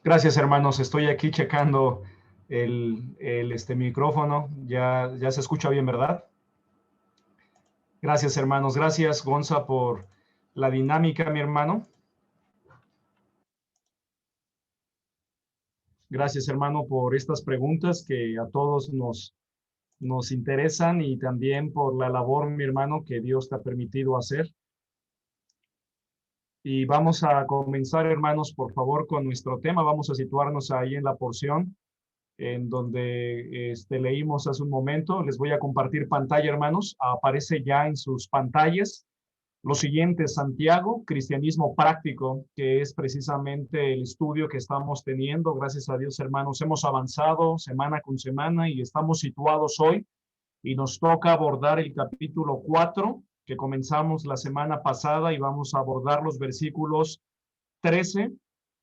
Gracias, hermanos. Estoy aquí checando este micrófono. Ya se escucha bien, ¿verdad? Gracias, hermanos. Gracias, Gonza, por la dinámica, mi hermano. Gracias, hermano, por estas preguntas que a todos nos interesan y también por la labor, mi hermano, que Dios te ha permitido hacer. Y vamos a comenzar, hermanos, por favor, con nuestro tema. Vamos a situarnos ahí en la porción en donde leímos hace un momento. Les voy a compartir pantalla, hermanos. Aparece ya en sus pantallas lo siguiente: Santiago, cristianismo práctico, que es precisamente el estudio que estamos teniendo. Gracias a Dios, hermanos, hemos avanzado semana con semana y estamos situados hoy y nos toca abordar el capítulo 4 que comenzamos la semana pasada y vamos a abordar los versículos 13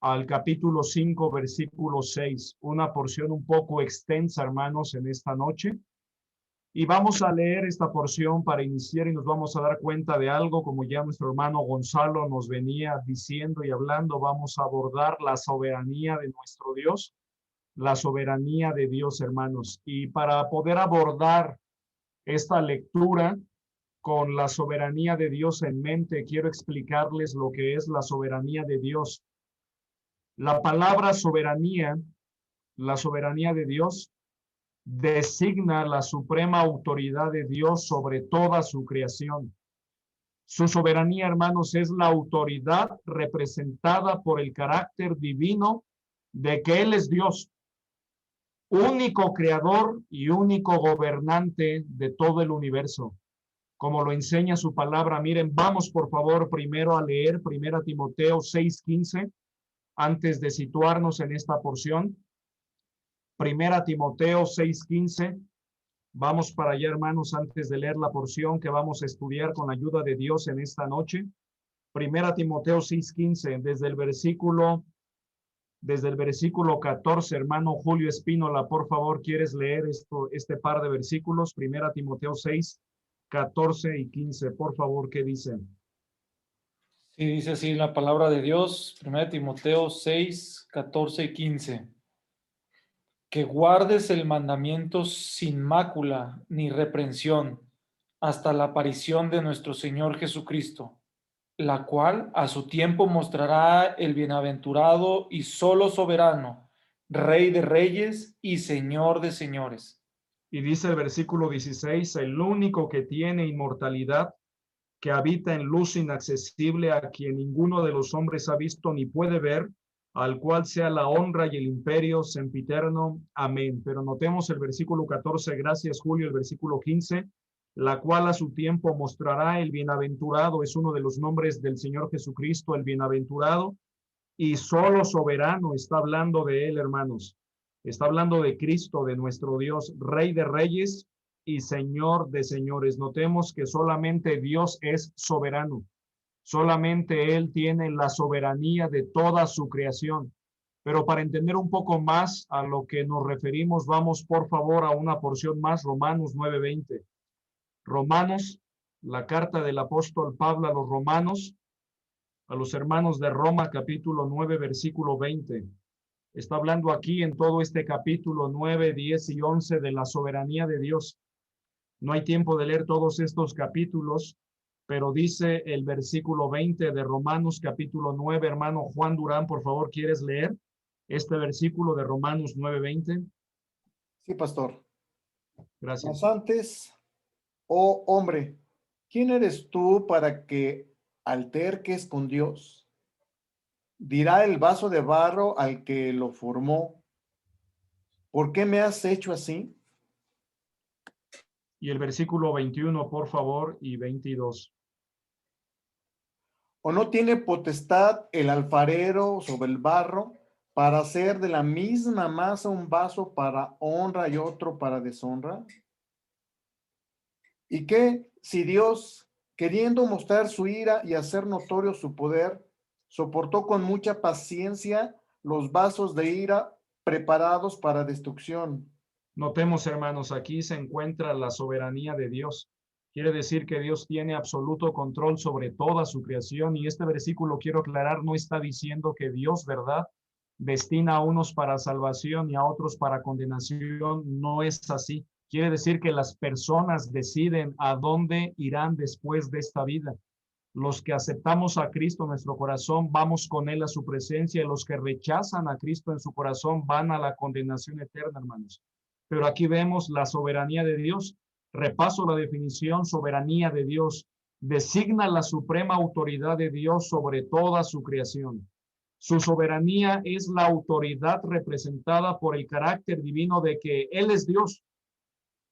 al capítulo 5, versículo 6, una porción un poco extensa, hermanos, en esta noche. Y vamos a leer esta porción para iniciar y nos vamos a dar cuenta de algo, como ya nuestro hermano Gonzalo nos venía diciendo y hablando. Vamos a abordar la soberanía de nuestro Dios, la soberanía de Dios, hermanos. Y para poder abordar esta lectura con la soberanía de Dios en mente, quiero explicarles lo que es la soberanía de Dios. La palabra soberanía, la soberanía de Dios, designa la suprema autoridad de Dios sobre toda su creación. Su soberanía, hermanos, es la autoridad representada por el carácter divino de que Él es Dios, único creador y único gobernante de todo el universo. Como lo enseña su palabra, miren, vamos por favor primero a leer 1 Timoteo 6:15 antes de situarnos en esta porción. 1 Timoteo 6:15. Vamos para allá, hermanos, antes de leer la porción que vamos a estudiar con la ayuda de Dios en esta noche. 1 Timoteo 6:15, desde el versículo 14, hermano Julio Espínola, por favor, ¿quieres leer este par de versículos? 1 Timoteo 6, 14 y 15, por favor, ¿qué dicen? Sí, dice así la palabra de Dios, 1 Timoteo 6, 14 y 15. Que guardes el mandamiento sin mácula ni reprensión hasta la aparición de nuestro Señor Jesucristo, la cual a su tiempo mostrará el bienaventurado y solo soberano, Rey de reyes y Señor de señores. Y dice el versículo 16, el único que tiene inmortalidad, que habita en luz inaccesible, a quien ninguno de los hombres ha visto ni puede ver, al cual sea la honra y el imperio sempiterno. Amén. Pero notemos el versículo 14, gracias Julio, el versículo 15, la cual a su tiempo mostrará el bienaventurado, es uno de los nombres del Señor Jesucristo, el bienaventurado, y solo soberano, está hablando de él, hermanos. Está hablando de Cristo, de nuestro Dios, Rey de reyes y Señor de señores. Notemos que solamente Dios es soberano. Solamente Él tiene la soberanía de toda su creación. Pero para entender un poco más a lo que nos referimos, vamos por favor a una porción más, Romanos 9:20. Romanos, la carta del apóstol Pablo a los romanos, a los hermanos de Roma, capítulo 9, versículo 20. Está hablando aquí en todo este capítulo 9, 10 y 11 de la soberanía de Dios. No hay tiempo de leer todos estos capítulos, pero dice el versículo 20 de Romanos capítulo 9, hermano Juan Durán, por favor, ¿quieres leer este versículo de Romanos 9:20? Sí, pastor. Mas Gracias. antes, oh hombre, ¿quién eres tú para que alterques con Dios? Dirá el vaso de barro al que lo formó, ¿por qué me has hecho así? Y el versículo 21, por favor, y 22. ¿O no tiene potestad el alfarero sobre el barro para hacer de la misma masa un vaso para honra y otro para deshonra? ¿Y qué si Dios, queriendo mostrar su ira y hacer notorio su poder, soportó con mucha paciencia los vasos de ira preparados para destrucción? Notemos, hermanos, aquí se encuentra la soberanía de Dios. Quiere decir que Dios tiene absoluto control sobre toda su creación y este versículo, quiero aclarar, no está diciendo que Dios, ¿verdad?, destina a unos para salvación y a otros para condenación. No es así. Quiere decir que las personas deciden a dónde irán después de esta vida. Los que aceptamos a Cristo en nuestro corazón, vamos con Él a su presencia, y los que rechazan a Cristo en su corazón van a la condenación eterna, hermanos. Pero aquí vemos la soberanía de Dios. Repaso la definición: soberanía de Dios. Designa la suprema autoridad de Dios sobre toda su creación. Su soberanía es la autoridad representada por el carácter divino de que Él es Dios,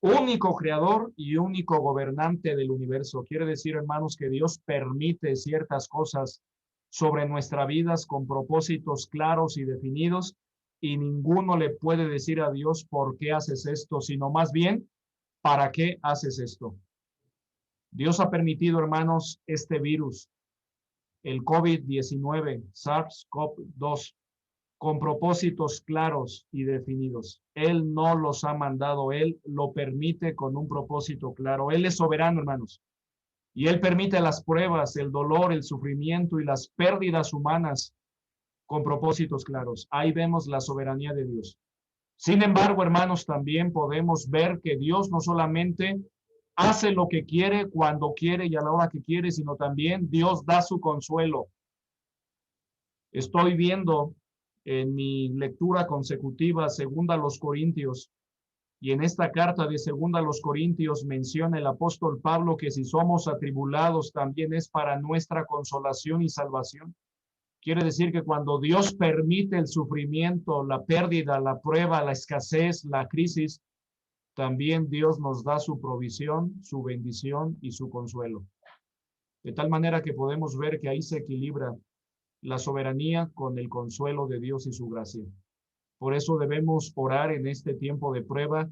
único creador y único gobernante del universo. Quiere decir, hermanos, que Dios permite ciertas cosas sobre nuestras vidas con propósitos claros y definidos, y ninguno le puede decir a Dios por qué haces esto, sino más bien, ¿para qué haces esto? Dios ha permitido, hermanos, este virus, el COVID-19, SARS-CoV-2, con propósitos claros y definidos. Él no los ha mandado, Él lo permite con un propósito claro. Él es soberano, hermanos, y Él permite las pruebas, el dolor, el sufrimiento y las pérdidas humanas con propósitos claros. Ahí vemos la soberanía de Dios. Sin embargo, hermanos, también podemos ver que Dios no solamente hace lo que quiere, cuando quiere y a la hora que quiere, sino también Dios da su consuelo. Estoy viendo en mi lectura consecutiva segunda a los Corintios, y en esta carta de segunda a los Corintios menciona el apóstol Pablo que si somos atribulados también es para nuestra consolación y salvación. Quiere decir que cuando Dios permite el sufrimiento, la pérdida, la prueba, la escasez, la crisis, también Dios nos da su provisión, su bendición y su consuelo. De tal manera que podemos ver que ahí se equilibra la soberanía con el consuelo de Dios y su gracia. Por eso debemos orar en este tiempo de prueba,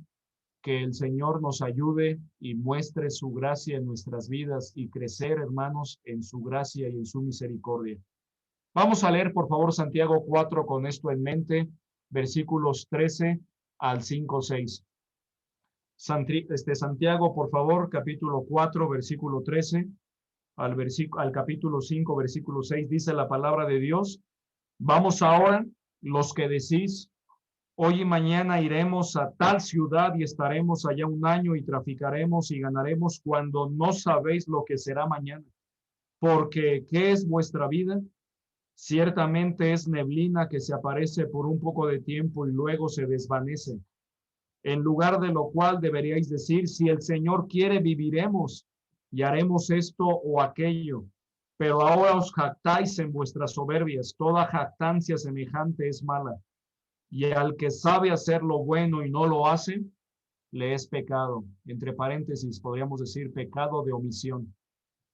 que el Señor nos ayude y muestre su gracia en nuestras vidas y crecer, hermanos, en su gracia y en su misericordia. Vamos a leer, por favor, Santiago 4 con esto en mente, versículos 13 al 5-6. Santiago, por favor, capítulo 4, versículo 13 al capítulo 5, versículo 6, dice la palabra de Dios: vamos ahora, los que decís, hoy y mañana iremos a tal ciudad y estaremos allá un año y traficaremos y ganaremos, cuando no sabéis lo que será mañana. Porque, ¿qué es vuestra vida? Ciertamente es neblina que se aparece por un poco de tiempo y luego se desvanece. En lugar de lo cual deberíais decir, si el Señor quiere, viviremos y haremos esto o aquello. Pero ahora os jactáis en vuestras soberbias. Toda jactancia semejante es mala. Y al que sabe hacer lo bueno y no lo hace, le es pecado. Entre paréntesis, podríamos decir pecado de omisión.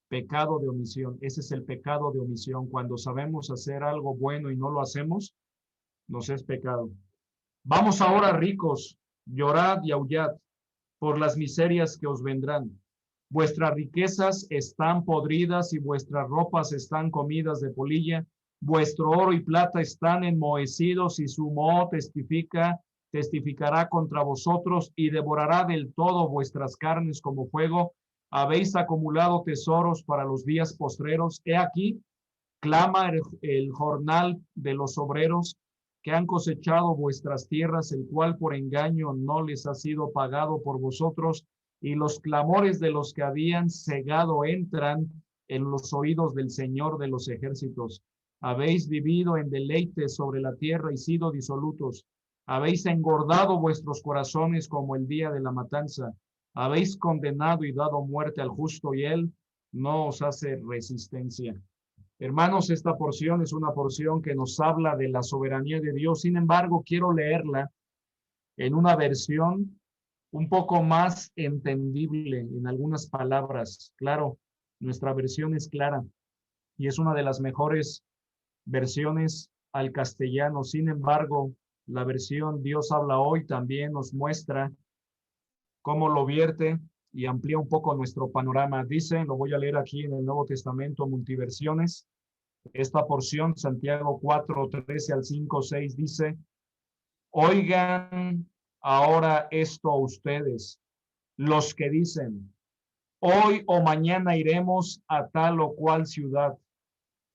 Pecado de omisión. Ese es el pecado de omisión. Cuando sabemos hacer algo bueno y no lo hacemos, nos es pecado. Vamos ahora, ricos, llorad y aullad por las miserias que os vendrán. Vuestras riquezas están podridas y vuestras ropas están comidas de polilla. Vuestro oro y plata están enmohecidos y su moho testificará contra vosotros y devorará del todo vuestras carnes como fuego. Habéis acumulado tesoros para los días postreros. He aquí, clama el jornal de los obreros que han cosechado vuestras tierras, el cual por engaño no les ha sido pagado por vosotros, y los clamores de los que habían cegado entran en los oídos del Señor de los ejércitos. Habéis vivido en deleite sobre la tierra y sido disolutos. Habéis engordado vuestros corazones como el día de la matanza. Habéis condenado y dado muerte al justo, y él no os hace resistencia. Hermanos, esta porción es una porción que nos habla de la soberanía de Dios. Sin embargo, quiero leerla en una versión un poco más entendible en algunas palabras. Claro, nuestra versión es clara y es una de las mejores versiones al castellano. Sin embargo, la versión Dios habla hoy también nos muestra cómo lo vierte y amplía un poco nuestro panorama. Dice, lo voy a leer aquí en el Nuevo Testamento, multiversiones. Esta porción, Santiago 4, 13 al 5, 6, dice: oigan ahora esto a ustedes, los que dicen, hoy o mañana iremos a tal o cual ciudad,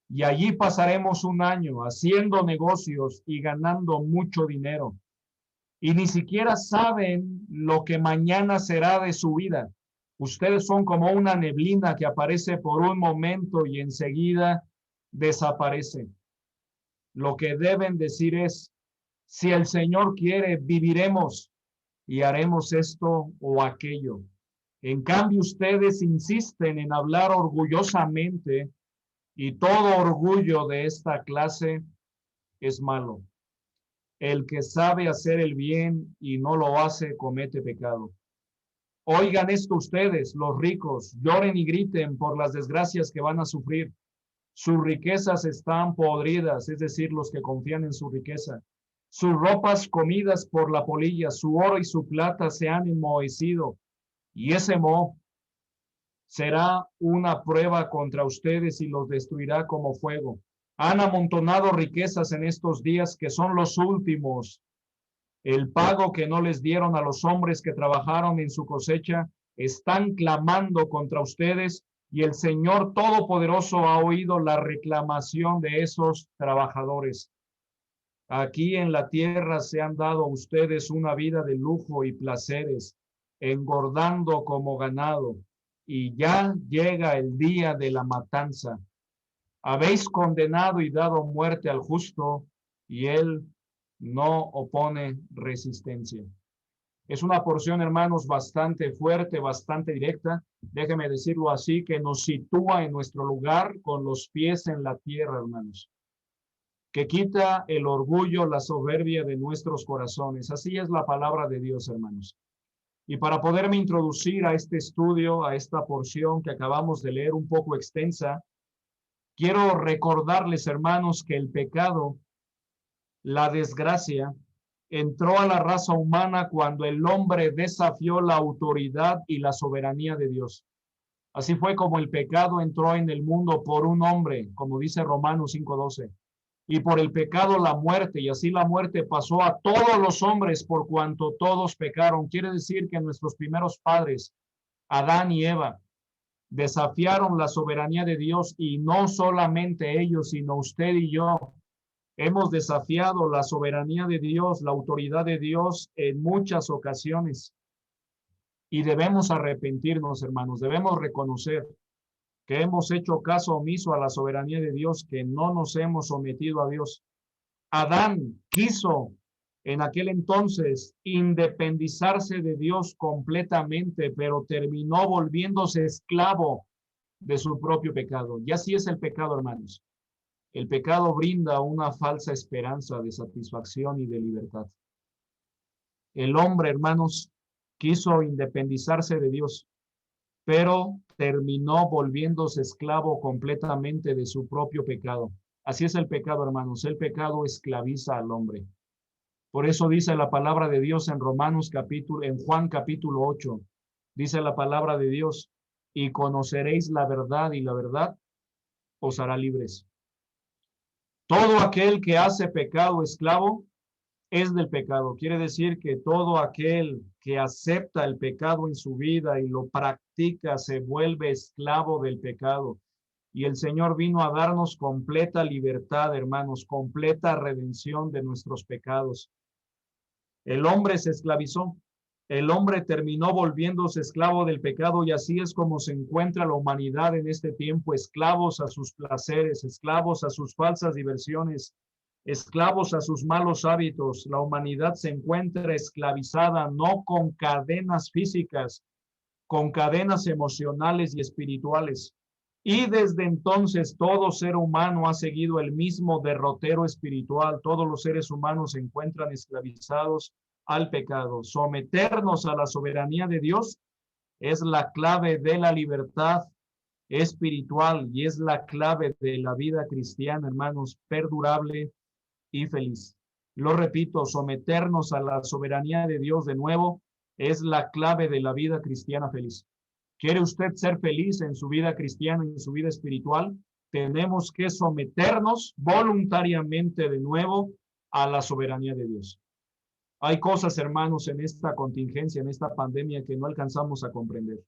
y allí pasaremos un año haciendo negocios y ganando mucho dinero. Y ni siquiera saben lo que mañana será de su vida. Ustedes son como una neblina que aparece por un momento y enseguida desaparece. Lo que deben decir es, si el Señor quiere, viviremos y haremos esto o aquello. En cambio, ustedes insisten en hablar orgullosamente y todo orgullo de esta clase es malo. El que sabe hacer el bien y no lo hace, comete pecado. Oigan esto ustedes, los ricos, lloren y griten por las desgracias que van a sufrir. Sus riquezas están podridas, es decir, los que confían en su riqueza. Sus ropas comidas por la polilla, su oro y su plata se han enmohecido. Y ese moho será una prueba contra ustedes y los destruirá como fuego. Han amontonado riquezas en estos días que son los últimos. El pago que no les dieron a los hombres que trabajaron en su cosecha, están clamando contra ustedes y el Señor Todopoderoso ha oído la reclamación de esos trabajadores. Aquí en la tierra se han dado a ustedes una vida de lujo y placeres, engordando como ganado, y ya llega el día de la matanza. Habéis condenado y dado muerte al justo, y él no opone resistencia. Es una porción, hermanos, bastante fuerte, bastante directa. Déjeme decirlo así, que nos sitúa en nuestro lugar con los pies en la tierra, hermanos. Que quita el orgullo, la soberbia de nuestros corazones. Así es la palabra de Dios, hermanos. Y para poderme introducir a este estudio, a esta porción que acabamos de leer un poco extensa, quiero recordarles, hermanos, que el pecado, la desgracia, entró a la raza humana cuando el hombre desafió la autoridad y la soberanía de Dios. Así fue como el pecado entró en el mundo por un hombre, como dice Romanos 5:12. Y por el pecado la muerte, y así la muerte pasó a todos los hombres por cuanto todos pecaron. Quiere decir que nuestros primeros padres, Adán y Eva, desafiaron la soberanía de Dios, y no solamente ellos, sino usted y yo. Hemos desafiado la soberanía de Dios, la autoridad de Dios en muchas ocasiones. Y debemos arrepentirnos, hermanos, debemos reconocer que hemos hecho caso omiso a la soberanía de Dios, que no nos hemos sometido a Dios. Adán quiso en aquel entonces independizarse de Dios completamente, pero terminó volviéndose esclavo de su propio pecado. Y así es el pecado, hermanos. El pecado brinda una falsa esperanza de satisfacción y de libertad. El hombre, hermanos, quiso independizarse de Dios, pero terminó volviéndose esclavo completamente de su propio pecado. Así es el pecado, hermanos. El pecado esclaviza al hombre. Por eso dice la palabra de Dios en Juan capítulo 8, dice la palabra de Dios, y conoceréis la verdad, y la verdad os hará libres. Todo aquel que hace pecado esclavo es del pecado. Quiere decir que todo aquel que acepta el pecado en su vida y lo practica se vuelve esclavo del pecado. Y el Señor vino a darnos completa libertad, hermanos, completa redención de nuestros pecados. El hombre se esclavizó. El hombre terminó volviéndose esclavo del pecado, y así es como se encuentra la humanidad en este tiempo, esclavos a sus placeres, esclavos a sus falsas diversiones, esclavos a sus malos hábitos. La humanidad se encuentra esclavizada no con cadenas físicas, con cadenas emocionales y espirituales. Y desde entonces todo ser humano ha seguido el mismo derrotero espiritual. Todos los seres humanos se encuentran esclavizados al pecado. Someternos a la soberanía de Dios es la clave de la libertad espiritual y es la clave de la vida cristiana, hermanos, perdurable y feliz. Lo repito, someternos a la soberanía de Dios de nuevo es la clave de la vida cristiana feliz. ¿Quiere usted ser feliz en su vida cristiana y en su vida espiritual? Tenemos que someternos voluntariamente de nuevo a la soberanía de Dios. Hay cosas, hermanos, en esta contingencia, en esta pandemia que no alcanzamos a comprender.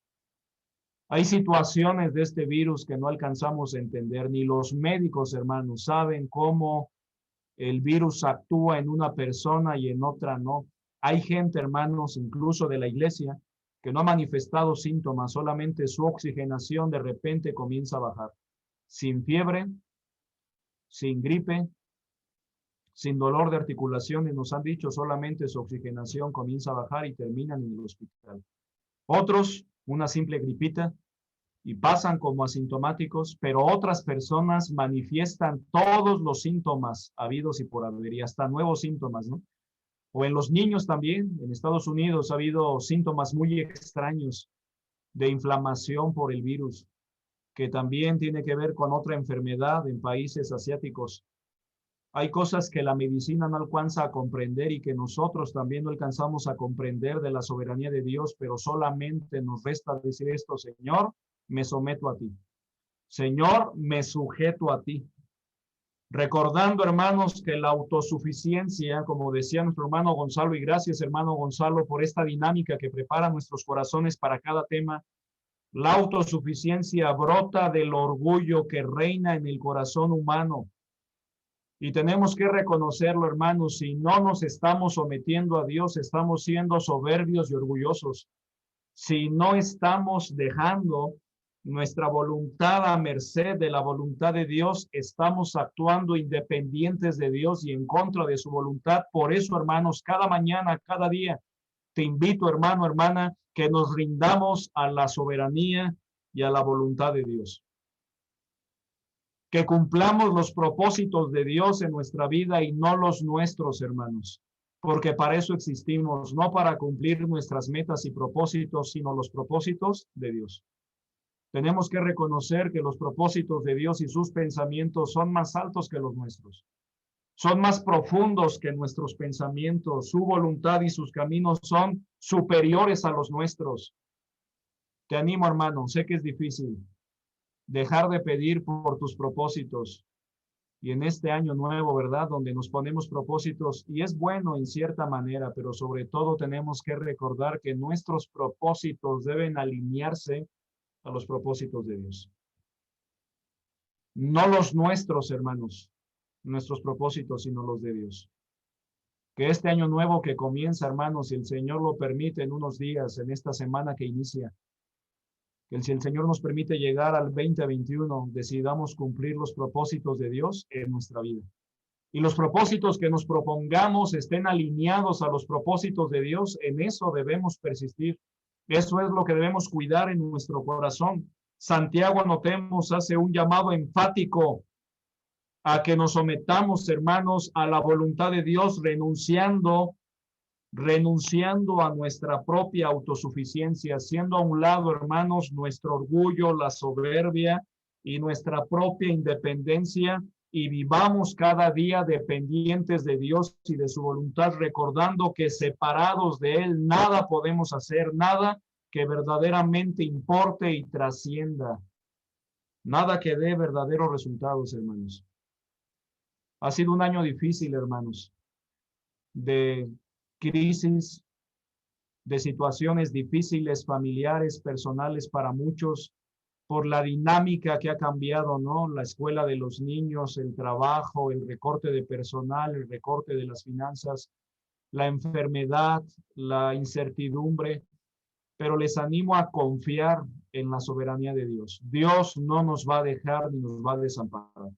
Hay situaciones de este virus que no alcanzamos a entender, ni los médicos, hermanos, saben cómo el virus actúa en una persona y en otra no. Hay gente, hermanos, incluso de la iglesia, que no ha manifestado síntomas, solamente su oxigenación de repente comienza a bajar. Sin fiebre, sin gripe, sin dolor de articulaciones, nos han dicho, solamente su oxigenación comienza a bajar y terminan en el hospital. Otros, una simple gripita, y pasan como asintomáticos, pero otras personas manifiestan todos los síntomas habidos y por haber, y hasta nuevos síntomas, ¿no? O en los niños también, en Estados Unidos ha habido síntomas muy extraños de inflamación por el virus, que también tiene que ver con otra enfermedad en países asiáticos. Hay cosas que la medicina no alcanza a comprender y que nosotros también no alcanzamos a comprender de la soberanía de Dios, pero solamente nos resta decir esto: Señor, me someto a ti. Señor, me sujeto a ti. Recordando, hermanos, que la autosuficiencia, como decía nuestro hermano Gonzalo, y gracias, hermano Gonzalo, por esta dinámica que prepara nuestros corazones para cada tema, la autosuficiencia brota del orgullo que reina en el corazón humano. Y tenemos que reconocerlo, hermanos, si no nos estamos sometiendo a Dios, estamos siendo soberbios y orgullosos. Si no estamos dejando nuestra voluntad a merced de la voluntad de Dios, estamos actuando independientes de Dios y en contra de su voluntad. Por eso, hermanos, cada mañana, cada día, te invito, hermano, hermana, que nos rindamos a la soberanía y a la voluntad de Dios. Que cumplamos los propósitos de Dios en nuestra vida y no los nuestros, hermanos, porque para eso existimos, no para cumplir nuestras metas y propósitos, sino los propósitos de Dios. Tenemos que reconocer que los propósitos de Dios y sus pensamientos son más altos que los nuestros. Son más profundos que nuestros pensamientos. Su voluntad y sus caminos son superiores a los nuestros. Te animo, hermano, sé que es difícil dejar de pedir por tus propósitos. Y en este año nuevo, ¿verdad? Donde nos ponemos propósitos, y es bueno en cierta manera, pero sobre todo tenemos que recordar que nuestros propósitos deben alinearse a los propósitos de Dios. No los nuestros, hermanos, nuestros propósitos, sino los de Dios. Que este año nuevo que comienza, hermanos, si el Señor lo permite en unos días, en esta semana que inicia, que si el Señor nos permite llegar al 2021, decidamos cumplir los propósitos de Dios en nuestra vida. Y los propósitos que nos propongamos estén alineados a los propósitos de Dios, en eso debemos persistir. Eso es lo que debemos cuidar en nuestro corazón. Santiago, notemos, hace un llamado enfático a que nos sometamos, hermanos, a la voluntad de Dios, renunciando a nuestra propia autosuficiencia, haciendo a un lado, hermanos, nuestro orgullo, la soberbia y nuestra propia independencia, y vivamos cada día dependientes de Dios y de su voluntad, recordando que separados de Él nada podemos hacer, nada que verdaderamente importe y trascienda, nada que dé verdaderos resultados, hermanos. Ha sido un año difícil, hermanos, de crisis, de situaciones difíciles, familiares, personales para muchos, por la dinámica que ha cambiado, ¿no? La escuela de los niños, el trabajo, el recorte de personal, el recorte de las finanzas, la enfermedad, la incertidumbre, pero les animo a confiar en la soberanía de Dios. Dios no nos va a dejar ni nos va a desamparar.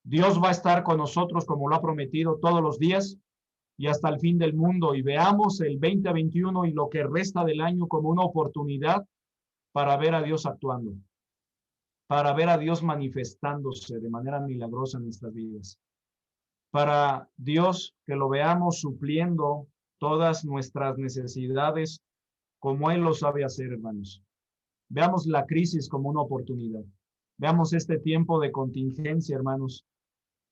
Dios va a estar con nosotros como lo ha prometido todos los días y hasta el fin del mundo, y veamos el 2021 y lo que resta del año como una oportunidad para ver a Dios actuando, para ver a Dios manifestándose de manera milagrosa en nuestras vidas, para Dios que lo veamos supliendo todas nuestras necesidades como Él lo sabe hacer, hermanos. Veamos la crisis como una oportunidad. Veamos este tiempo de contingencia, hermanos,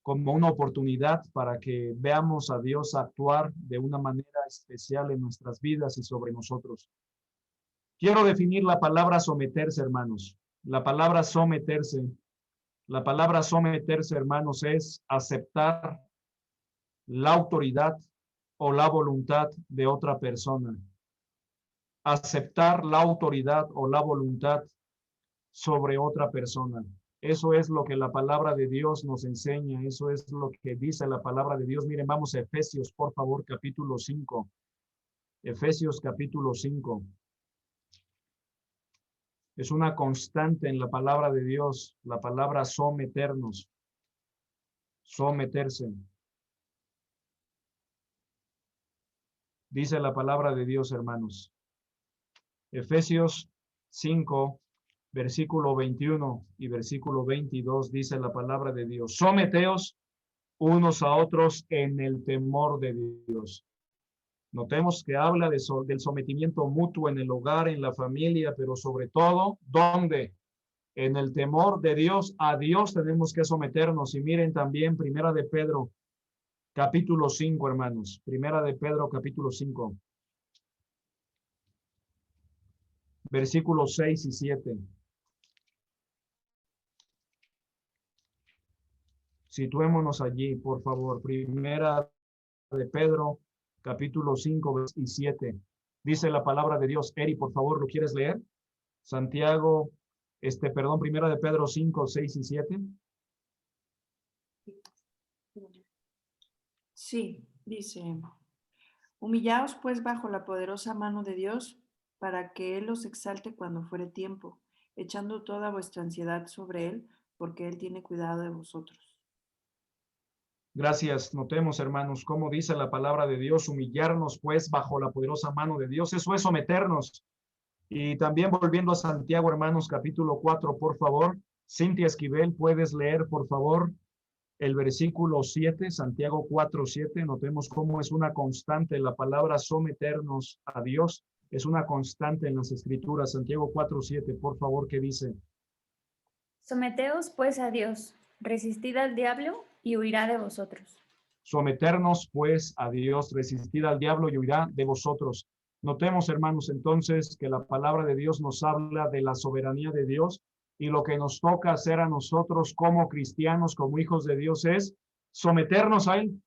como una oportunidad para que veamos a Dios actuar de una manera especial en nuestras vidas y sobre nosotros. Quiero definir la palabra someterse, hermanos. La palabra someterse, hermanos, es aceptar la autoridad o la voluntad de otra persona. Aceptar la autoridad o la voluntad sobre otra persona. Eso es lo que la palabra de Dios nos enseña. Eso es lo que dice la palabra de Dios. Miren, vamos a Efesios, por favor, capítulo 5. Efesios capítulo 5. Es una constante en la palabra de Dios, la palabra someternos, someterse. Dice la palabra de Dios, hermanos. Efesios 5, versículo 21 y versículo 22, dice la palabra de Dios. Someteos unos a otros en el temor de Dios. Notemos que habla del sometimiento mutuo en el hogar, en la familia, pero sobre todo, ¿dónde? En el temor de Dios. A Dios tenemos que someternos. Y miren también Primera de Pedro, capítulo 5, hermanos. Primera de Pedro, capítulo 5. Versículos 6 y 7. Situémonos allí, por favor. Primera de Pedro, capítulo 5 y 7. Dice la palabra de Dios. Eri, por favor, ¿lo quieres leer? Santiago, Primera de Pedro 5, 6 y 7. Sí, dice, humillaos pues bajo la poderosa mano de Dios, para que Él os exalte cuando fuere tiempo, echando toda vuestra ansiedad sobre Él, porque Él tiene cuidado de vosotros. Gracias. Notemos, hermanos, cómo dice la palabra de Dios, humillarnos pues bajo la poderosa mano de Dios. Eso es someternos. Y también volviendo a Santiago, hermanos, capítulo 4, por favor. Cintia Esquivel, ¿puedes leer, por favor, el versículo 7, Santiago 4, 7? Notemos cómo es una constante la palabra someternos a Dios. Es una constante en las Escrituras. Santiago 4, 7, por favor, ¿qué dice? Someteos pues a Dios, resistid al diablo y huirá de vosotros. Someternos pues a Dios, resistid al diablo y huirá de vosotros. Notemos, hermanos, entonces que la palabra de Dios nos habla de la soberanía de Dios y lo que nos toca hacer a nosotros como cristianos, como hijos de Dios, es someternos a Él,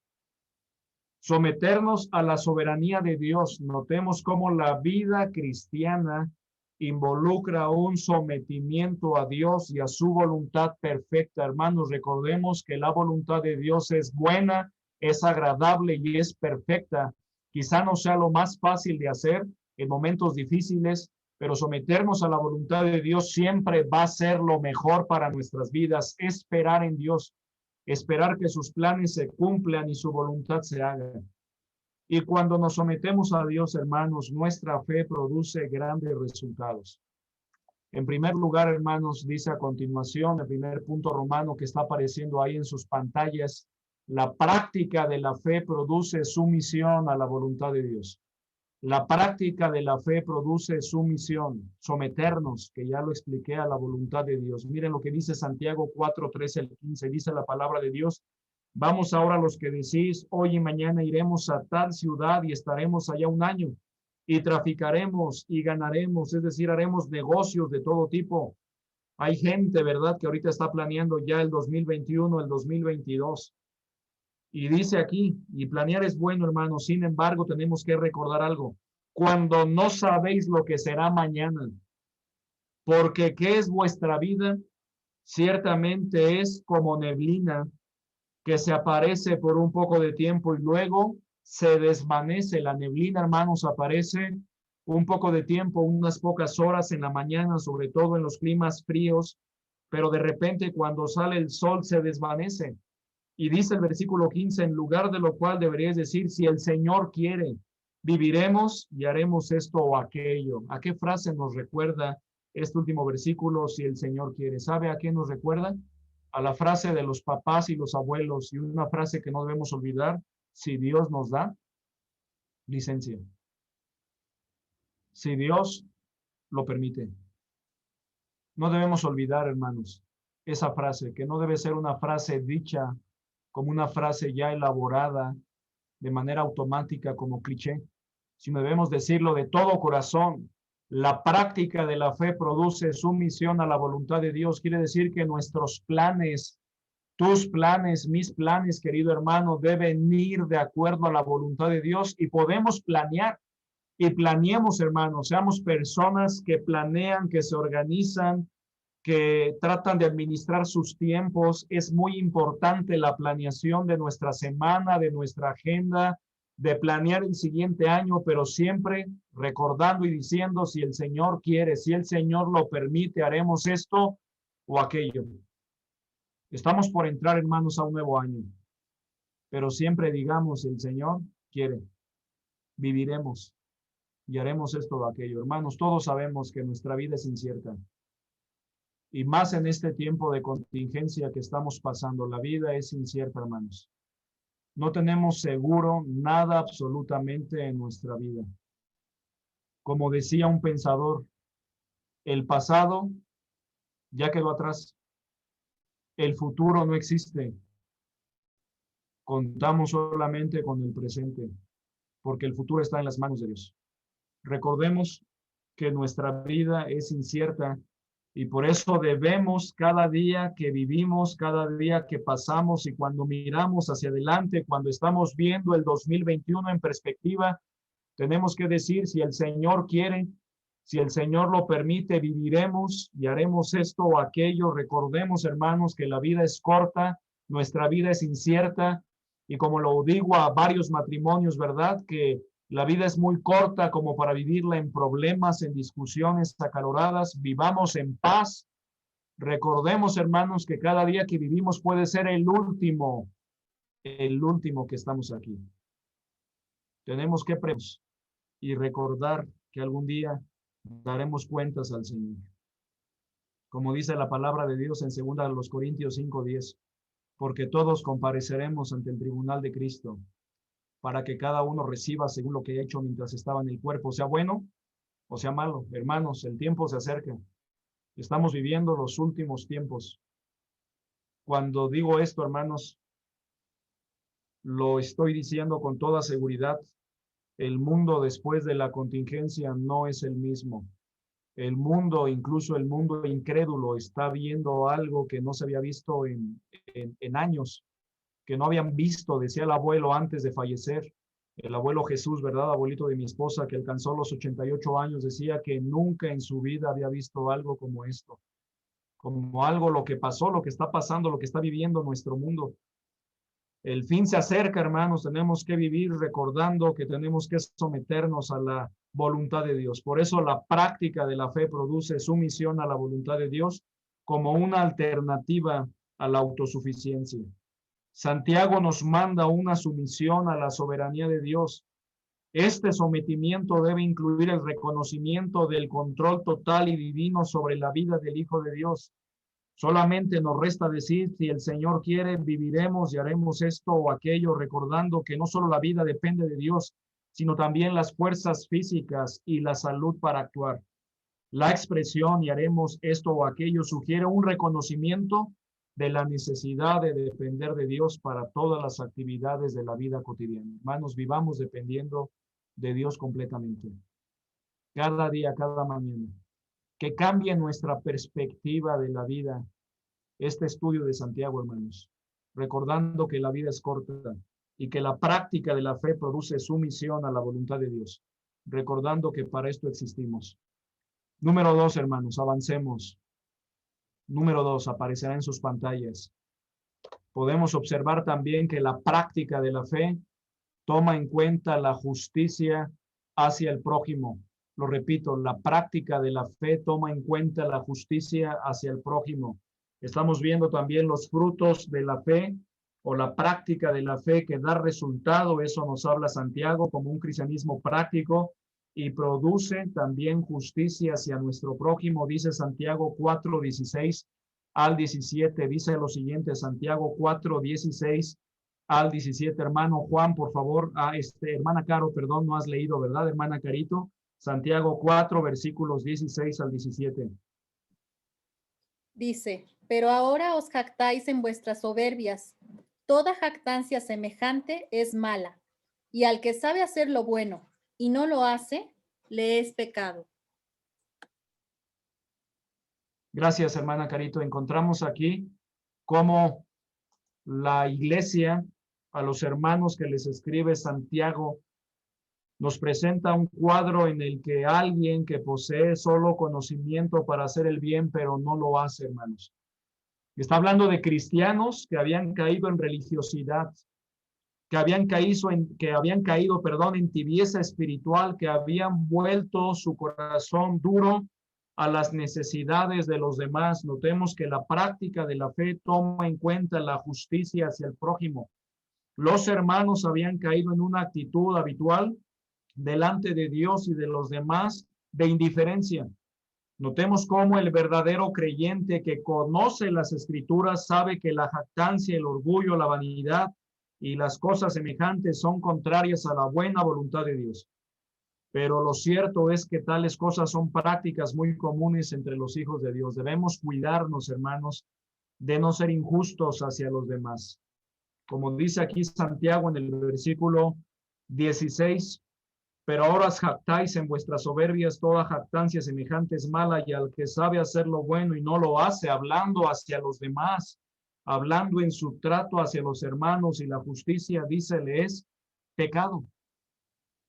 someternos a la soberanía de Dios. Notemos cómo la vida cristiana involucra un sometimiento a Dios y a su voluntad perfecta. Hermanos, recordemos que la voluntad de Dios es buena, es agradable y es perfecta. Quizá no sea lo más fácil de hacer en momentos difíciles, pero someternos a la voluntad de Dios siempre va a ser lo mejor para nuestras vidas. Esperar en Dios, esperar que sus planes se cumplan y su voluntad se haga. Y cuando nos sometemos a Dios, hermanos, nuestra fe produce grandes resultados. En primer lugar, hermanos, dice a continuación, el primer punto romano que está apareciendo ahí en sus pantallas, la práctica de la fe produce sumisión a la voluntad de Dios. La práctica de la fe produce sumisión, someternos, que ya lo expliqué, a la voluntad de Dios. Miren lo que dice Santiago 4, 13 al 15, dice la palabra de Dios. Vamos ahora los que decís, hoy y mañana iremos a tal ciudad y estaremos allá un año y traficaremos y ganaremos, es decir, haremos negocios de todo tipo. Hay gente, ¿verdad?, que ahorita está planeando ya el 2021, el 2022. Y dice aquí, y planear es bueno, hermano, sin embargo, tenemos que recordar algo. Cuando no sabéis lo que será mañana, porque ¿qué es vuestra vida? Ciertamente es como neblina que se aparece por un poco de tiempo y luego se desvanece. La neblina, hermanos, aparece un poco de tiempo, unas pocas horas en la mañana, sobre todo en los climas fríos, pero de repente cuando sale el sol se desvanece. Y dice el versículo 15, en lugar de lo cual deberías decir, si el Señor quiere, viviremos y haremos esto o aquello. ¿A qué frase nos recuerda este último versículo, si el Señor quiere? ¿Sabe a qué nos recuerda? A la frase de los papás y los abuelos, y una frase que no debemos olvidar, si Dios nos da licencia. Si Dios lo permite. No debemos olvidar, hermanos, esa frase, que no debe ser una frase dicha como una frase ya elaborada de manera automática como cliché, sino debemos decirlo de todo corazón. La práctica de la fe produce sumisión a la voluntad de Dios. Quiere decir que nuestros planes, tus planes, mis planes, querido hermano, deben ir de acuerdo a la voluntad de Dios y podemos planear. Y planeemos, hermanos, seamos personas que planean, que se organizan, que tratan de administrar sus tiempos. Es muy importante la planeación de nuestra semana, de nuestra agenda, de planear el siguiente año, pero siempre recordando y diciendo, si el Señor quiere, si el Señor lo permite, haremos esto o aquello. Estamos por entrar, hermanos, a un nuevo año, pero siempre digamos, si el Señor quiere, viviremos y haremos esto o aquello. Hermanos, todos sabemos que nuestra vida es incierta. Y más en este tiempo de contingencia que estamos pasando, la vida es incierta, hermanos. No tenemos seguro nada absolutamente en nuestra vida. Como decía un pensador, el pasado ya quedó atrás. El futuro no existe. Contamos solamente con el presente, porque el futuro está en las manos de Dios. Recordemos que nuestra vida es incierta y por eso debemos cada día que vivimos, cada día que pasamos y cuando miramos hacia adelante, cuando estamos viendo el 2021 en perspectiva, tenemos que decir, si el Señor quiere, si el Señor lo permite, viviremos y haremos esto o aquello. Recordemos, hermanos, que la vida es corta, nuestra vida es incierta y como lo digo a varios matrimonios, ¿verdad? Que la vida es muy corta como para vivirla en problemas, en discusiones acaloradas. Vivamos en paz. Recordemos, hermanos, que cada día que vivimos puede ser el último que estamos aquí. Tenemos que prepararnos y recordar que algún día daremos cuentas al Señor. Como dice la palabra de Dios en 2 Corintios 5:10, porque todos compareceremos ante el tribunal de Cristo, para que cada uno reciba según lo que ha hecho mientras estaba en el cuerpo, sea bueno o sea malo. Hermanos, el tiempo se acerca. Estamos viviendo los últimos tiempos. Cuando digo esto, hermanos, lo estoy diciendo con toda seguridad. El mundo después de la contingencia no es el mismo. El mundo, incluso el mundo incrédulo, está viendo algo que no se había visto en años, que no habían visto, decía el abuelo antes de fallecer, el abuelo Jesús, ¿verdad? Abuelito de mi esposa, que alcanzó los 88 años, decía que nunca en su vida había visto algo como esto, como algo lo que pasó, lo que está pasando, lo que está viviendo nuestro mundo. El fin se acerca, hermanos, tenemos que vivir recordando que tenemos que someternos a la voluntad de Dios. Por eso la práctica de la fe produce sumisión a la voluntad de Dios como una alternativa a la autosuficiencia. Santiago nos manda una sumisión a la soberanía de Dios. Este sometimiento debe incluir el reconocimiento del control total y divino sobre la vida del Hijo de Dios. Solamente nos resta decir, si el Señor quiere, viviremos y haremos esto o aquello, recordando que no solo la vida depende de Dios, sino también las fuerzas físicas y la salud para actuar. La expresión y haremos esto o aquello sugiere un reconocimiento de la necesidad de depender de Dios para todas las actividades de la vida cotidiana. Hermanos, vivamos dependiendo de Dios completamente. Cada día, cada mañana. Que cambie nuestra perspectiva de la vida este estudio de Santiago, hermanos, recordando que la vida es corta y que la práctica de la fe produce sumisión a la voluntad de Dios, recordando que para esto existimos. Número 2, hermanos, avancemos. Número 2, aparecerá en sus pantallas. Podemos observar también que la práctica de la fe toma en cuenta la justicia hacia el prójimo. Lo repito, la práctica de la fe toma en cuenta la justicia hacia el prójimo. Estamos viendo también los frutos de la fe o la práctica de la fe que da resultado. Eso nos habla Santiago como un cristianismo práctico y produce también justicia hacia nuestro prójimo. Dice Santiago 4:16 al 17. Dice lo siguiente, Santiago 4:16 al 17. Hermano Juan, por favor, hermana Caro, perdón, no has leído, ¿verdad, hermana Carito? Santiago 4, versículos 16 al 17. Dice, pero ahora os jactáis en vuestras soberbias. Toda jactancia semejante es mala, y al que sabe hacer lo bueno y no lo hace, le es pecado. Gracias, hermana Carito. Encontramos aquí cómo la iglesia, a los hermanos que les escribe Santiago, nos presenta un cuadro en el que alguien que posee solo conocimiento para hacer el bien, pero no lo hace, hermanos. Está hablando de cristianos que habían caído en religiosidad, que habían caído en tibieza espiritual, que habían vuelto su corazón duro a las necesidades de los demás. Notemos que la práctica de la fe toma en cuenta la justicia hacia el prójimo. Los hermanos habían caído en una actitud habitual delante de Dios y de los demás de indiferencia. Notemos cómo el verdadero creyente que conoce las Escrituras sabe que la jactancia, el orgullo, la vanidad y las cosas semejantes son contrarias a la buena voluntad de Dios. Pero lo cierto es que tales cosas son prácticas muy comunes entre los hijos de Dios. Debemos cuidarnos, hermanos, de no ser injustos hacia los demás. Como dice aquí Santiago en el versículo 16, pero ahora os jactáis en vuestras soberbias, toda jactancia semejante es mala, y al que sabe hacer lo bueno y no lo hace, hablando hacia los demás, hablando en su trato hacia los hermanos y la justicia, dícele, es pecado.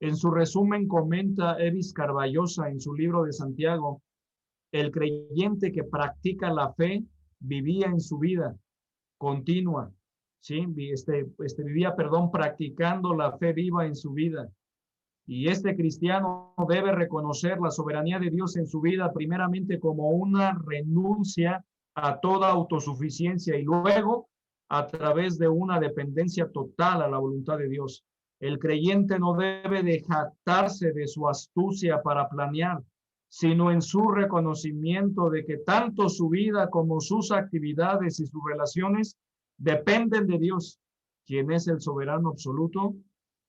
En su resumen comenta Evis Carballosa en su libro de Santiago, el creyente que practica la fe vivía en su vida continua, ¿sí? Vivía, practicando la fe viva en su vida. Y este cristiano debe reconocer la soberanía de Dios en su vida, primeramente como una renuncia a toda autosuficiencia y luego a través de una dependencia total a la voluntad de Dios. El creyente no debe de jactarse de su astucia para planear, sino en su reconocimiento de que tanto su vida como sus actividades y sus relaciones dependen de Dios, quien es el soberano absoluto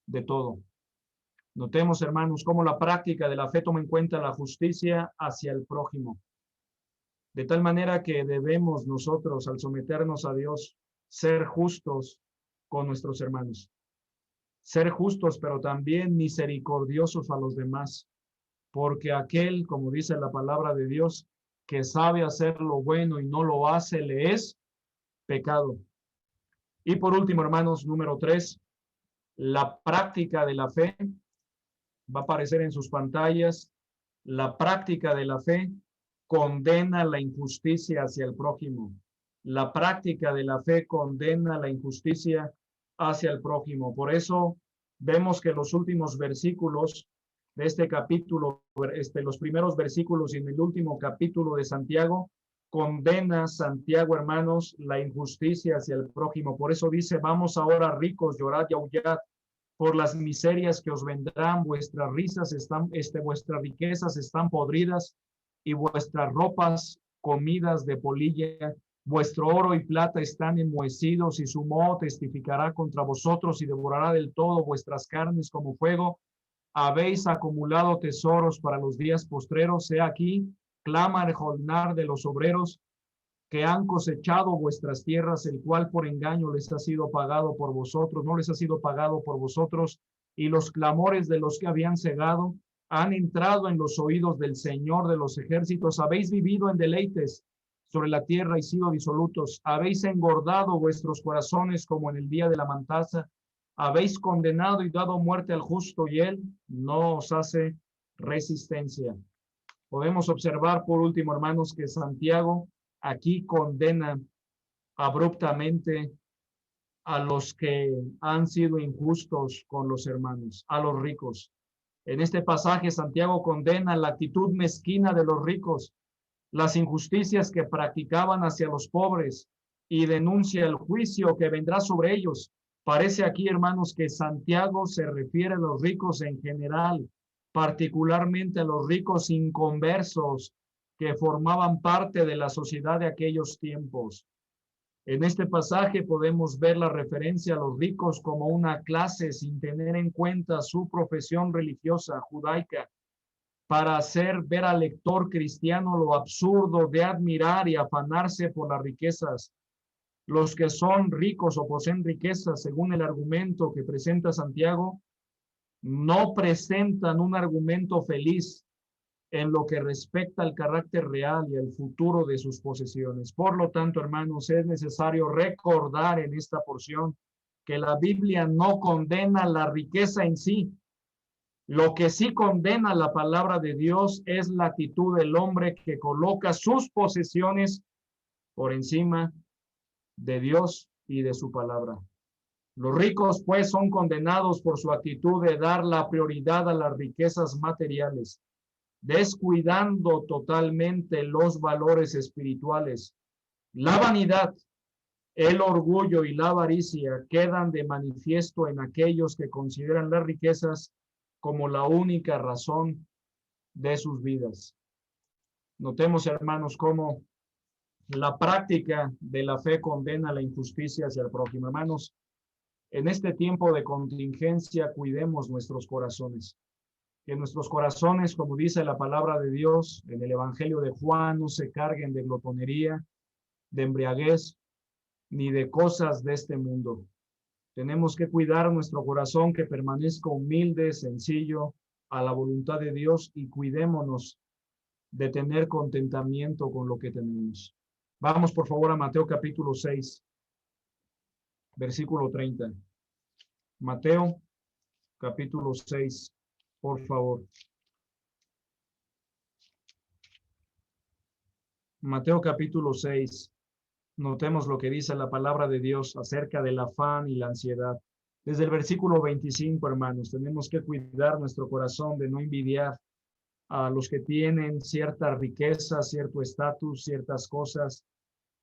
de todo. Notemos, hermanos, cómo la práctica de la fe toma en cuenta la justicia hacia el prójimo. De tal manera que debemos nosotros, al someternos a Dios, ser justos con nuestros hermanos. Ser justos, pero también misericordiosos a los demás. Porque aquel, como dice la palabra de Dios, que sabe hacer lo bueno y no lo hace, le es pecado. Y por último, hermanos, número 3, la práctica de la fe. Va a aparecer en sus pantallas. La práctica de la fe condena la injusticia hacia el prójimo. La práctica de la fe condena la injusticia hacia el prójimo. Por eso vemos que los últimos versículos de este capítulo, los primeros versículos y en el último capítulo de Santiago, condena Santiago, hermanos, la injusticia hacia el prójimo. Por eso dice, vamos ahora ricos, llorad y aullad por las miserias que os vendrán, vuestras riquezas están podridas y vuestras ropas comidas de polilla, vuestro oro y plata están enmohecidos y su moho testificará contra vosotros y devorará del todo vuestras carnes como fuego. Habéis acumulado tesoros para los días postreros, he aquí, clama el jornal de los obreros que han cosechado vuestras tierras, el cual por engaño les ha sido pagado por vosotros, no les ha sido pagado por vosotros, y los clamores de los que habían cegado han entrado en los oídos del Señor de los ejércitos. Habéis vivido en deleites sobre la tierra y sido disolutos. Habéis engordado vuestros corazones como en el día de la matanza. Habéis condenado y dado muerte al justo, y él no os hace resistencia. Podemos observar, por último, hermanos, que Santiago aquí condena abruptamente a los que han sido injustos con los hermanos, a los ricos. En este pasaje, Santiago condena la actitud mezquina de los ricos, las injusticias que practicaban hacia los pobres y denuncia el juicio que vendrá sobre ellos. Parece aquí, hermanos, que Santiago se refiere a los ricos en general, particularmente a los ricos inconversos que formaban parte de la sociedad de aquellos tiempos. En este pasaje podemos ver la referencia a los ricos como una clase sin tener en cuenta su profesión religiosa judaica, para hacer ver al lector cristiano lo absurdo de admirar y afanarse por las riquezas. Los que son ricos o poseen riquezas, según el argumento que presenta Santiago, no presentan un argumento feliz en lo que respecta al carácter real y al futuro de sus posesiones. Por lo tanto, hermanos, es necesario recordar en esta porción que la Biblia no condena la riqueza en sí, Lo que sí condena la palabra de Dios es la actitud del hombre que coloca sus posesiones por encima de Dios y de su palabra. Los ricos, pues, son condenados por su actitud de dar la prioridad a las riquezas materiales, descuidando totalmente los valores espirituales. La vanidad, el orgullo y la avaricia quedan de manifiesto en aquellos que consideran las riquezas como la única razón de sus vidas. Notemos, hermanos, cómo la práctica de la fe condena la injusticia hacia el prójimo. Hermanos, en este tiempo de contingencia, cuidemos nuestros corazones. Que nuestros corazones, como dice la palabra de Dios en el Evangelio de Juan, no se carguen de glotonería, de embriaguez, ni de cosas de este mundo. Tenemos que cuidar nuestro corazón, que permanezca humilde, sencillo, a la voluntad de Dios, y cuidémonos de tener contentamiento con lo que tenemos. Vamos, por favor, a Mateo capítulo 6, versículo 30. Mateo capítulo 6, por favor. Mateo capítulo 6. Notemos lo que dice la palabra de Dios acerca del afán y la ansiedad. Desde el versículo 25, hermanos, tenemos que cuidar nuestro corazón de no envidiar a los que tienen cierta riqueza, cierto estatus, ciertas cosas.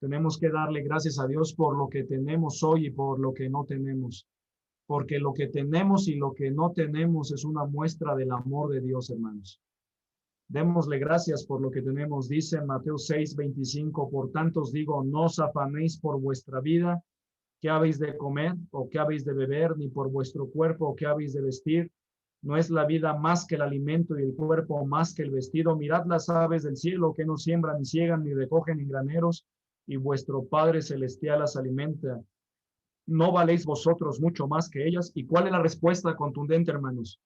Tenemos que darle gracias a Dios por lo que tenemos hoy y por lo que no tenemos. Porque lo que tenemos y lo que no tenemos es una muestra del amor de Dios, hermanos. Démosle gracias por lo que tenemos. Dice Mateo 6:25, por tanto os digo, no os afanéis por vuestra vida, qué habéis de comer o qué habéis de beber, ni por vuestro cuerpo o qué habéis de vestir. No es la vida más que el alimento y el cuerpo más que el vestido. Mirad las aves del cielo, que no siembran ni ciegan ni recogen en graneros, y vuestro Padre Celestial las alimenta. ¿No valéis vosotros mucho más que ellas? ¿Y cuál es la respuesta contundente, hermanos?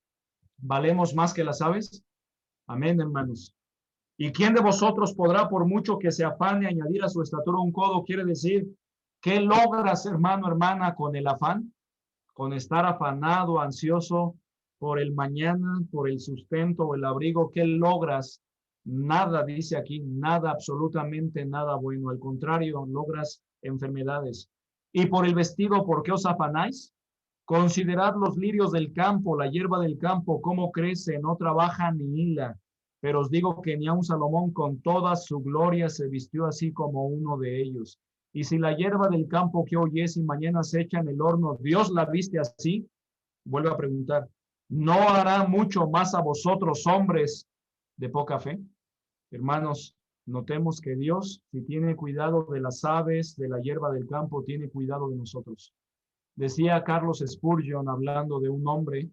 ¿Valemos más que las aves? Amén, hermanos. ¿Y quién de vosotros podrá, por mucho que se afane, añadir a su estatura un codo? Quiere decir, ¿qué logras, hermano, hermana, con el afán? Con estar afanado, ansioso por el mañana, por el sustento o el abrigo. ¿Qué logras? Nada, dice aquí, nada, absolutamente nada bueno. Al contrario, logras enfermedades. ¿Y por el vestido, por qué os afanáis? Considerad los lirios del campo, la hierba del campo, cómo crece, no trabaja ni hila. Pero os digo que ni aun Salomón con toda su gloria se vistió así como uno de ellos. Y si la hierba del campo que hoy es y mañana se echa en el horno, Dios la viste así, vuelve a preguntar, ¿no hará mucho más a vosotros, hombres de poca fe? Hermanos, notemos que Dios, si tiene cuidado de las aves, de la hierba del campo, tiene cuidado de nosotros. Decía Carlos Spurgeon, hablando de un hombre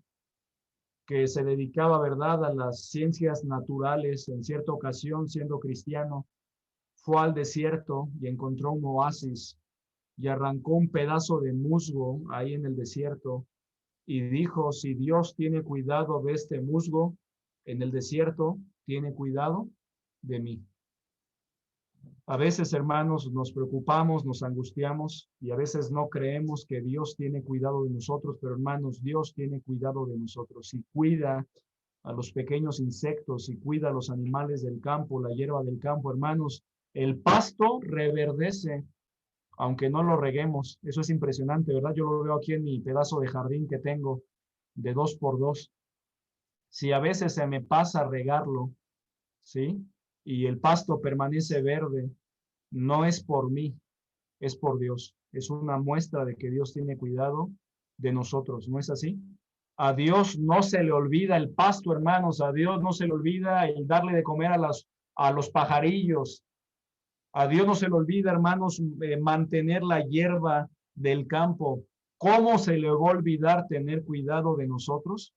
que se dedicaba, ¿verdad?, a las ciencias naturales. En cierta ocasión, siendo cristiano, fue al desierto y encontró un oasis y arrancó un pedazo de musgo ahí en el desierto y dijo, si Dios tiene cuidado de este musgo en el desierto, tiene cuidado de mí. A veces, hermanos, nos preocupamos, nos angustiamos y a veces no creemos que Dios tiene cuidado de nosotros, pero hermanos, Dios tiene cuidado de nosotros y cuida a los pequeños insectos y cuida a los animales del campo, la hierba del campo. Hermanos, el pasto reverdece, aunque no lo reguemos. Eso es impresionante, ¿verdad? Yo lo veo aquí en mi pedazo de jardín que tengo de 2x2. Si a veces se me pasa regarlo, ¿sí?, y el pasto permanece verde, no es por mí, es por Dios. Es una muestra de que Dios tiene cuidado de nosotros, ¿no es así? A Dios no se le olvida el pasto, hermanos. A Dios no se le olvida el darle de comer a los pajarillos. A Dios no se le olvida, hermanos, mantener la hierba del campo. ¿Cómo se le va a olvidar tener cuidado de nosotros?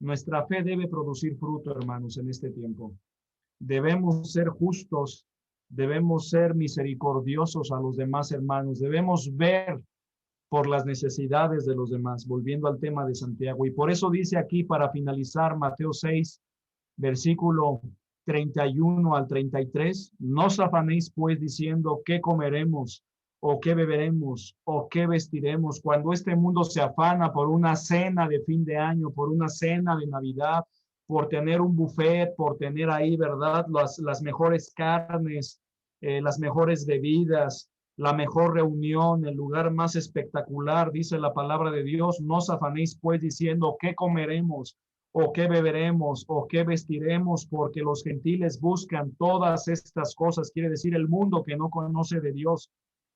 Nuestra fe debe producir fruto, hermanos, en este tiempo. Debemos ser justos, debemos ser misericordiosos a los demás, hermanos. Debemos ver por las necesidades de los demás, volviendo al tema de Santiago. Y por eso dice aquí, para finalizar, Mateo 6, versículo 31 al 33, no os afanéis pues diciendo, ¿qué comeremos? o qué beberemos, o qué vestiremos, cuando este mundo se afana por una cena de fin de año, por una cena de Navidad, por tener un buffet, por tener ahí, ¿verdad? Las mejores carnes, las mejores bebidas, la mejor reunión, el lugar más espectacular, dice la palabra de Dios. No os afanéis pues diciendo qué comeremos, o qué beberemos, o qué vestiremos, porque los gentiles buscan todas estas cosas, quiere decir el mundo que no conoce de Dios.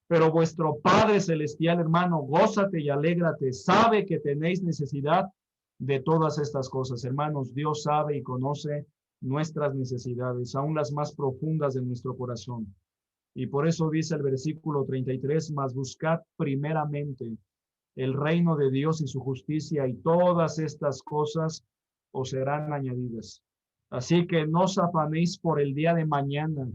Pero vuestro Padre Celestial, hermano, gózate y alégrate, sabe que tenéis necesidad de todas estas cosas. Hermanos, Dios sabe y conoce nuestras necesidades, aún las más profundas de nuestro corazón. Y por eso dice el versículo 33, mas buscad primeramente el reino de Dios y su justicia, y todas estas cosas os serán añadidas. Así que no os afanéis por el día de mañana,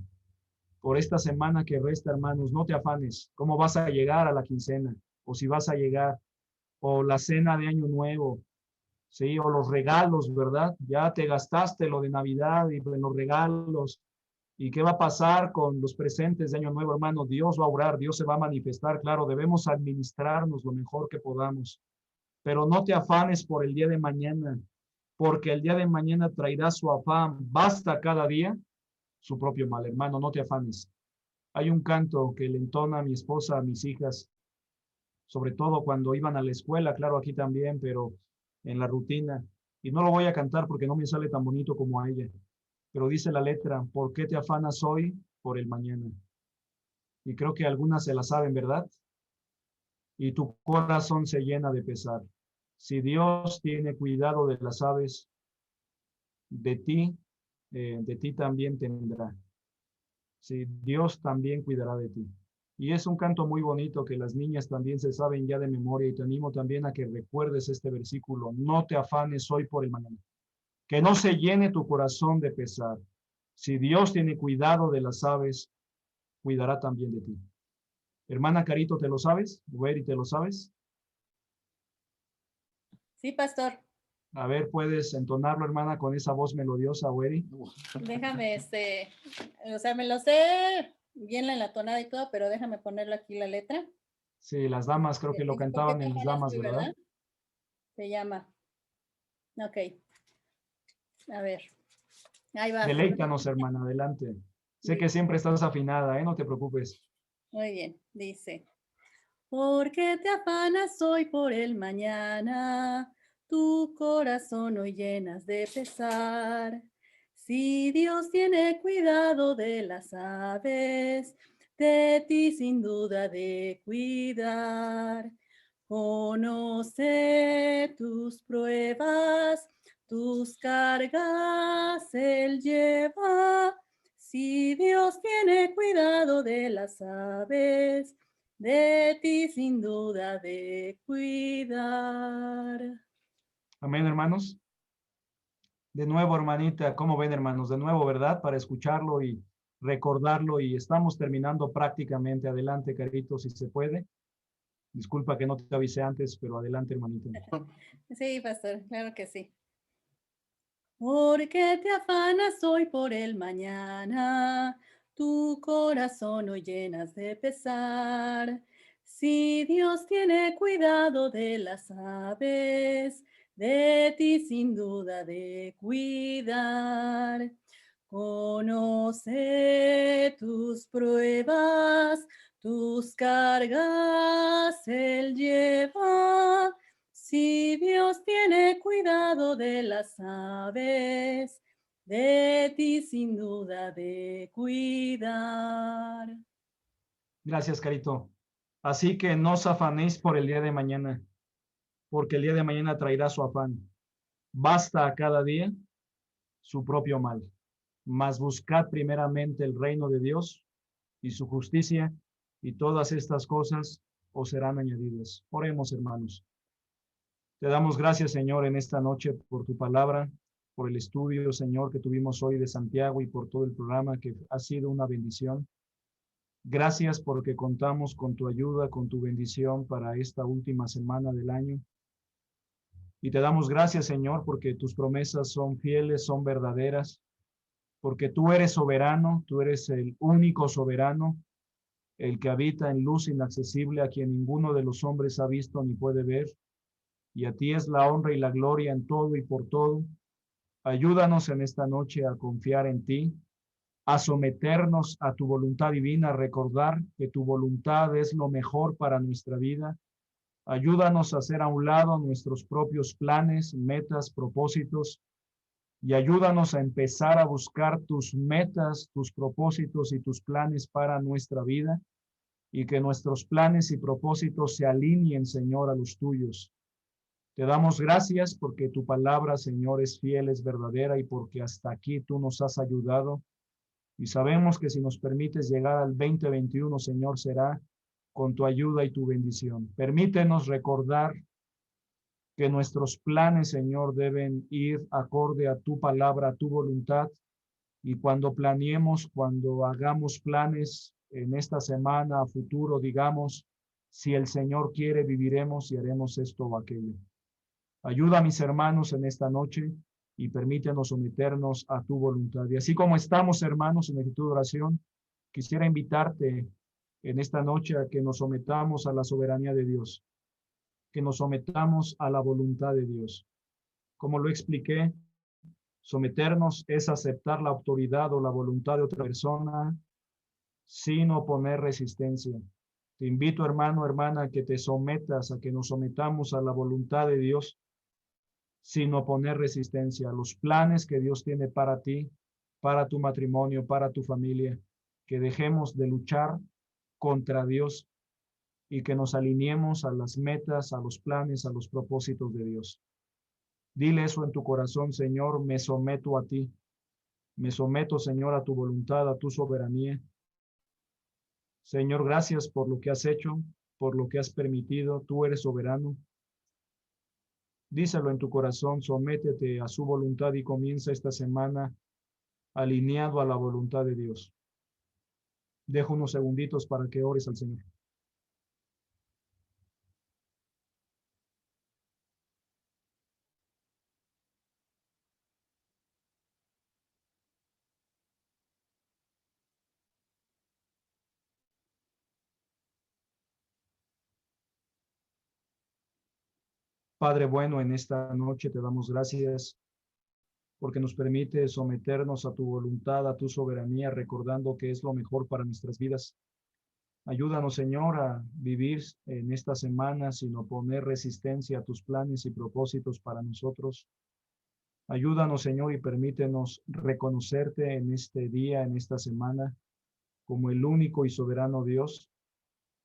por esta semana que resta, hermanos. No te afanes cómo vas a llegar a la quincena, o si vas a llegar, o la cena de Año Nuevo, sí, o los regalos, ¿verdad? Ya te gastaste lo de Navidad y los regalos. ¿Y qué va a pasar con los presentes de Año Nuevo, hermano? Dios va a obrar, Dios se va a manifestar, claro, debemos administrarnos lo mejor que podamos. Pero no te afanes por el día de mañana, porque el día de mañana traerá su afán. Basta cada día su propio mal, hermano, no te afanes. Hay un canto que le entona a mi esposa, a mis hijas, sobre todo cuando iban a la escuela, claro, aquí también, pero en la rutina. Y no lo voy a cantar porque no me sale tan bonito como a ella. Pero dice la letra, ¿por qué te afanas hoy por el mañana? Y creo que algunas se la saben, ¿verdad? Y tu corazón se llena de pesar. Si Dios tiene cuidado de las aves, de ti también tendrá. Si Dios también cuidará de ti. Y es un canto muy bonito que las niñas también se saben ya de memoria, y te animo también a que recuerdes este versículo. No te afanes hoy por el mañana. Que no se llene tu corazón de pesar. Si Dios tiene cuidado de las aves, cuidará también de ti. Hermana Carito, ¿te lo sabes? Weri, ¿te lo sabes? Sí, pastor. A ver, ¿puedes entonarlo, hermana, con esa voz melodiosa, Weri? Déjame, o sea, me lo sé bien la tonada y todo, pero déjame ponerlo aquí la letra. Sí, las damas creo que lo Dice, ¿por qué cantaban te en las afanas damas, hoy, ¿verdad? Se llama. Ok. A ver. Ahí va. Deleítanos, hermana, adelante. Sé que siempre estás afinada, ¿eh? No te preocupes. Muy bien. Dice, ¿por qué te afanas hoy por el mañana? Tu corazón hoy llenas de pesar. Si Dios tiene cuidado de las aves, de ti sin duda de cuidar. Conoce tus pruebas, tus cargas Él lleva. Si Dios tiene cuidado de las aves, de ti sin duda de cuidar. Amén, hermanos. De nuevo, hermanita, ¿cómo ven, hermanos? De nuevo, ¿verdad? Para escucharlo y recordarlo, y estamos terminando prácticamente. Adelante, Carito, si se puede. Disculpa que no te avisé antes, pero adelante, hermanita. Sí, pastor, claro que sí. ¿Por qué te afanas hoy por el mañana? Tu corazón hoy llenas de pesar. Si Dios tiene cuidado de las aves, de ti sin duda de cuidar. Conoce tus pruebas, tus cargas Él lleva. Si Dios tiene cuidado de las aves, de ti sin duda de cuidar. Gracias, Carito. Así que no os afanéis por el día de mañana, porque el día de mañana traerá su afán. Basta a cada día su propio mal. Mas buscad primeramente el reino de Dios y su justicia, y todas estas cosas os serán añadidas. Oremos, hermanos. Te damos gracias, Señor, en esta noche por tu palabra, por el estudio, Señor, que tuvimos hoy de Santiago, y por todo el programa que ha sido una bendición. Gracias porque contamos con tu ayuda, con tu bendición para esta última semana del año. Y te damos gracias, Señor, porque tus promesas son fieles, son verdaderas, porque tú eres soberano, tú eres el único soberano, el que habita en luz inaccesible, a quien ninguno de los hombres ha visto ni puede ver, y a ti es la honra y la gloria en todo y por todo. Ayúdanos en esta noche a confiar en ti, a someternos a tu voluntad divina, a recordar que tu voluntad es lo mejor para nuestra vida. Ayúdanos a hacer a un lado nuestros propios planes, metas, propósitos, y ayúdanos a empezar a buscar tus metas, tus propósitos y tus planes para nuestra vida, y que nuestros planes y propósitos se alineen, Señor, a los tuyos. Te damos gracias porque tu palabra, Señor, es fiel, es verdadera, y porque hasta aquí tú nos has ayudado. Y sabemos que si nos permites llegar al 2021, Señor, será con tu ayuda y tu bendición. Permítenos recordar que nuestros planes, Señor, deben ir acorde a tu palabra, a tu voluntad. Y cuando planeemos, cuando hagamos planes en esta semana, a futuro, digamos, si el Señor quiere, viviremos y haremos esto o aquello. Ayuda a mis hermanos en esta noche y permítenos someternos a tu voluntad. Y así como estamos, hermanos, en actitud de oración, quisiera invitarte en esta noche a que nos sometamos a la soberanía de Dios, que nos sometamos a la voluntad de Dios. Como lo expliqué, someternos es aceptar la autoridad o la voluntad de otra persona sin oponer resistencia. Te invito, hermano, hermana, a que te sometas, a que nos sometamos a la voluntad de Dios sin oponer resistencia a los planes que Dios tiene para ti, para tu matrimonio, para tu familia. Que dejemos de luchar contra Dios y que nos alineemos a las metas, a los planes, a los propósitos de Dios. Dile eso en tu corazón: Señor, me someto a ti. Me someto, Señor, a tu voluntad, a tu soberanía. Señor, gracias por lo que has hecho, por lo que has permitido. Tú eres soberano. Díselo en tu corazón, sométete a su voluntad y comienza esta semana alineado a la voluntad de Dios. Dejo unos segunditos para que ores al Señor. Padre bueno, en esta noche te damos gracias porque nos permite someternos a tu voluntad, a tu soberanía, recordando que es lo mejor para nuestras vidas. Ayúdanos, Señor, a vivir en esta semana sin oponer resistencia a tus planes y propósitos para nosotros. Ayúdanos, Señor, y permítenos reconocerte en este día, en esta semana, como el único y soberano Dios,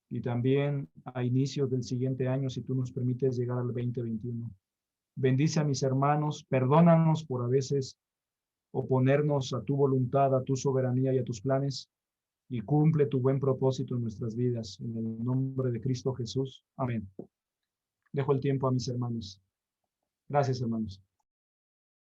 y también a inicios del siguiente año, si tú nos permites llegar al 2021. Bendice a mis hermanos, perdónanos por a veces oponernos a tu voluntad, a tu soberanía y a tus planes, y cumple tu buen propósito en nuestras vidas. En el nombre de Cristo Jesús. Amén. Dejo el tiempo a mis hermanos. Gracias, hermanos.